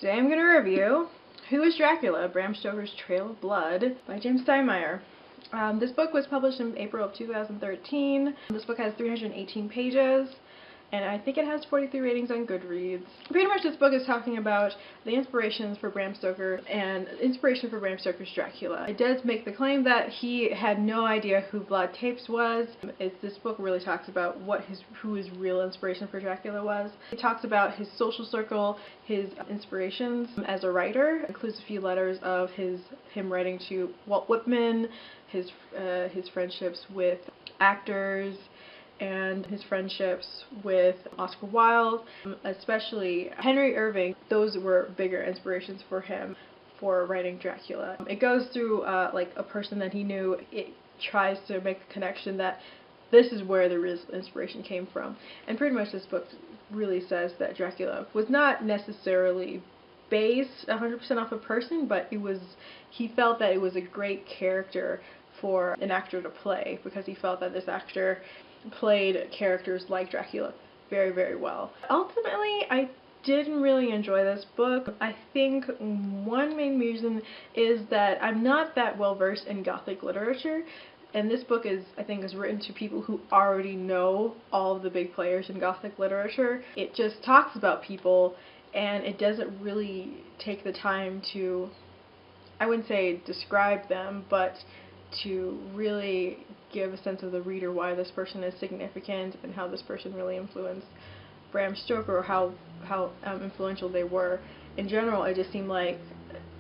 Today I'm going to review Who Was Dracula? Bram Stoker's Trail of Blood by James Steinmeyer. This book was published in April of 2013. This book has 318 pages, and I think it has 43 ratings on Goodreads. Pretty much this book is talking about the inspirations for Bram Stoker and inspiration for Bram Stoker's Dracula. It does make the claim that he had no idea who Vlad Tepes was. This book really talks about who his real inspiration for Dracula was. It talks about his social circle, his inspirations as a writer. It includes a few letters of him writing to Walt Whitman, his friendships with actors, and his friendships with Oscar Wilde, especially Henry Irving. Those were bigger inspirations for him for writing Dracula. It goes through like a person that he knew. It tries to make the connection that this is where the real inspiration came from. And pretty much this book really says that Dracula was not necessarily based 100% off a person, but he felt that it was a great character for an actor to play, because he felt that this actor played characters like Dracula very, very well. Ultimately, I didn't really enjoy this book. I think one main reason is that I'm not that well versed in Gothic literature, and this book I think is written to people who already know all of the big players in Gothic literature. It just talks about people, and it doesn't really take the time to, I wouldn't say describe them, but to really give a sense of the reader why this person is significant and how this person really influenced Bram Stoker, or how influential they were. In general, it just seemed like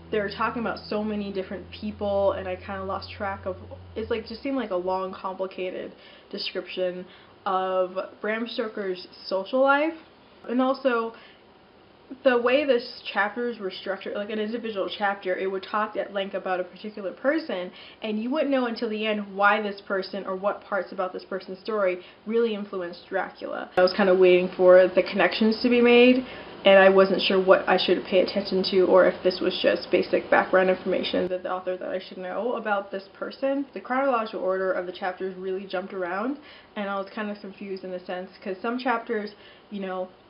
they were talking about so many different people, and I kind of lost track of, just seemed like a long, complicated description of Bram Stoker's social life. And also, the way the chapters were structured, like an individual chapter, it would talk at length about a particular person, and you wouldn't know until the end why this person or what parts about this person's story really influenced Dracula. I was kind of waiting for the connections to be made, and I wasn't sure what I should pay attention to, or if this was just basic background information that the author that I should know about this person. The chronological order of the chapters really jumped around, and I was kind of confused in a sense, because some chapters,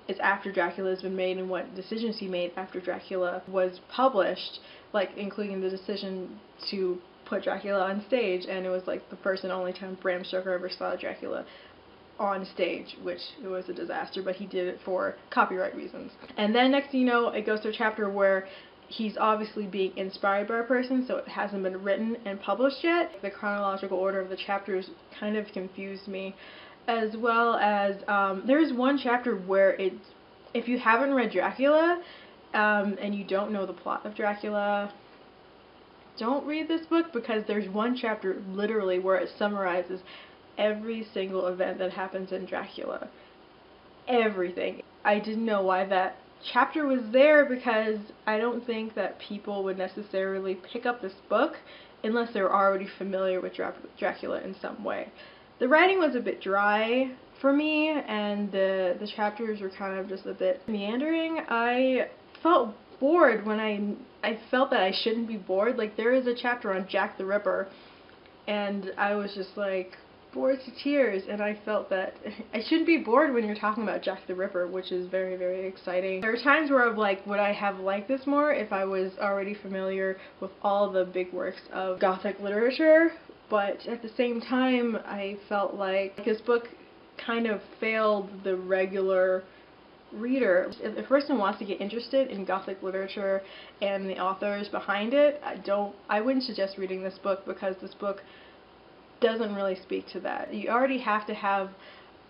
it's after Dracula has been made and what decisions he made after Dracula was published, like including the decision to put Dracula on stage, and it was like the first and only time Bram Stoker ever saw Dracula on stage, which it was a disaster, but he did it for copyright reasons. And then next thing you know, it goes to a chapter where he's obviously being inspired by a person, so it hasn't been written and published yet. The chronological order of the chapters kind of confused me, as well as there's one chapter where if you haven't read Dracula and you don't know the plot of Dracula, don't read this book, because there's one chapter literally where it summarizes every single event that happens in Dracula. Everything. I didn't know why that chapter was there, because I don't think that people would necessarily pick up this book unless they're already familiar with Dracula in some way. The writing was a bit dry for me, and the chapters were kind of just a bit meandering. I felt bored when I felt that I shouldn't be bored. Like, there is a chapter on Jack the Ripper, and I was just like bored to tears, and I felt that I shouldn't be bored when you're talking about Jack the Ripper, which is very, very exciting. There are times where I'm like, would I have liked this more if I was already familiar with all the big works of Gothic literature? But at the same time, I felt like this book kind of failed the regular reader. If a person wants to get interested in Gothic literature and the authors behind it, I wouldn't suggest reading this book, because this book doesn't really speak to that. You already have to have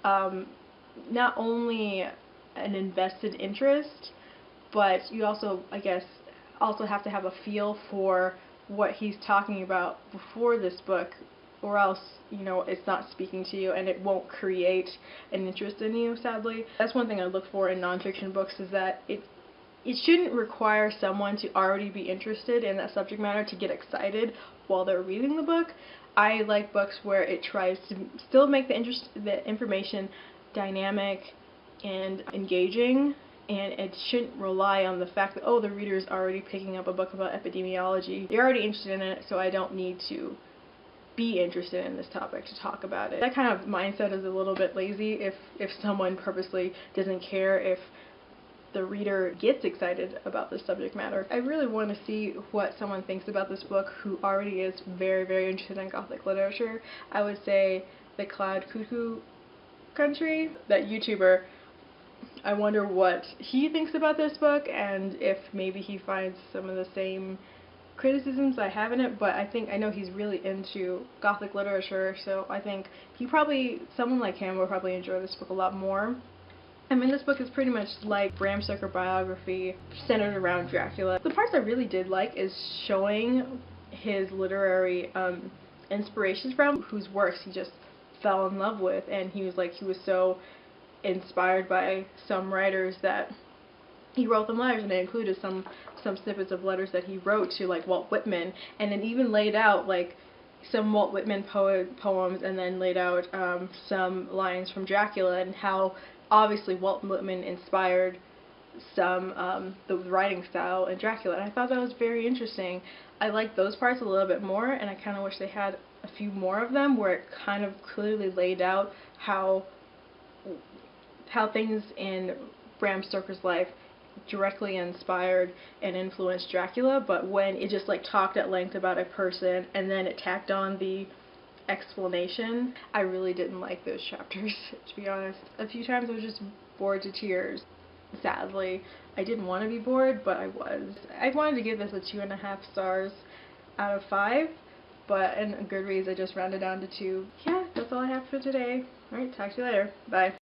not only an invested interest, but you also, I guess, have to have a feel for what he's talking about before this book, or else, it's not speaking to you, and it won't create an interest in you, sadly. That's one thing I look for in nonfiction books, is that it shouldn't require someone to already be interested in that subject matter to get excited while they're reading the book. I like books where it tries to still make the information dynamic and engaging, and it shouldn't rely on the fact that, oh, the reader's already picking up a book about epidemiology. They're already interested in it, so I don't need to be interested in this topic to talk about it. That kind of mindset is a little bit lazy if someone purposely doesn't care if the reader gets excited about the subject matter. I really want to see what someone thinks about this book who already is very, very interested in Gothic literature. I would say the Cloud Cuckoo Country, that YouTuber. I wonder what he thinks about this book and if maybe he finds some of the same criticisms I have in it, but I know he's really into Gothic literature, so I think someone like him will probably enjoy this book a lot more. I mean, this book is pretty much like Bram Stoker biography centered around Dracula. The parts I really did like is showing his literary inspirations from, whose works he just fell in love with, and he was so inspired by some writers that he wrote them letters, and it included some snippets of letters that he wrote to like Walt Whitman, and then even laid out like some Walt Whitman poems, and then laid out some lines from Dracula, and how obviously Walt Whitman inspired the writing style in Dracula, and I thought that was very interesting. I liked those parts a little bit more, and I kind of wish they had a few more of them where it kind of clearly laid out how things in Bram Stoker's life directly inspired and influenced Dracula, but when it just like talked at length about a person and then it tacked on the explanation, I really didn't like those chapters, to be honest. A few times I was just bored to tears. Sadly, I didn't want to be bored, but I was. I wanted to give this a 2.5 stars out of 5, but in Goodreads I just rounded down to 2. Yeah, that's all I have for today. Alright, talk to you later. Bye.